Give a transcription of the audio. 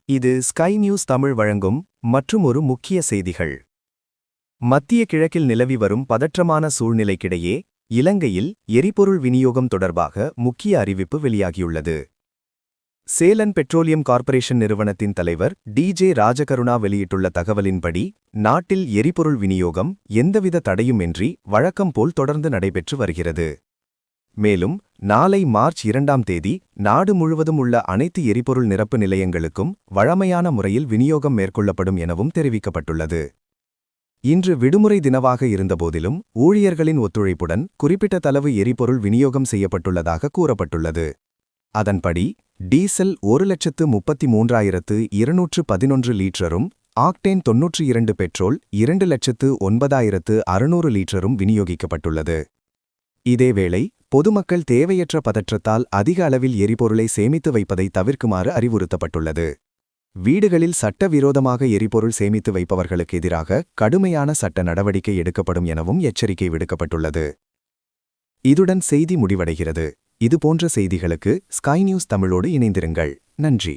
இது sky news Tamil வழங்கும் மற்றும் ஒரு முக்கிய செய்திகள். மத்திய கிழக்கில் நிலவி வரும் பதற்றமான சூழ்நிலைக்கிடையே இலங்கையில் எரிபொருள் விநியோகம் தொடர்பாக முக்கிய அறிவிப்பு வெளியாகியுள்ளது. சேலன் பெட்ரோலியம் கார்ப்பரேஷன் நிறுவனத்தின் தலைவர் டி.ஜே. ராஜகருணா வெளியிட்டுள்ள தகவலின்படி, நாட்டில் எரிபொருள் விநியோகம் எந்தவித தடையுமின்றி வழக்கம் போல் தொடர்ந்து நடைபெற்று வருகிறது. மேலும் நாளை மார்ச் 2ஆம் தேதி நாடு முழுவதும் உள்ள அனைத்து எரிபொருள் நிரப்பு நிலையங்களுக்கும் வழமையான முறையில் விநியோகம் மேற்கொள்ளப்படும் எனவும் தெரிவிக்கப்பட்டுள்ளது. இன்று விடுமுறை தினமாக இருந்தபோதிலும் ஊழியர்களின் ஒத்துழைப்புடன் குறிப்பிட்ட அளவு எரிபொருள் விநியோகம் செய்யப்பட்டுள்ளதாக கூறப்பட்டுள்ளது. அதன்படி டீசல் 1,33,211 லீட்டரும், ஆக்டேன் 92 பெட்ரோல் 2,09,600 லீட்டரும் விநியோகிக்கப்பட்டுள்ளது. இதேவேளை பொதுமக்கள் தேவையற்ற பதற்றத்தால் அதிக அளவில் எரிபொருளை சேமித்து வைப்பதை தவிர்க்குமாறு அறிவுறுத்தப்பட்டுள்ளது. வீடுகளில் சட்டவிரோதமாக எரிபொருள் சேமித்து வைப்பவர்களுக்கு எதிராக கடுமையான சட்ட நடவடிக்கை எடுக்கப்படும் எனவும் எச்சரிக்கை விடுக்கப்பட்டுள்ளது. இதுடன் செய்தி முடிவடைகிறது. இதுபோன்ற செய்திகளுக்கு ஸ்கை நியூஸ் தமிழோடு இணைந்திருங்கள். நன்றி.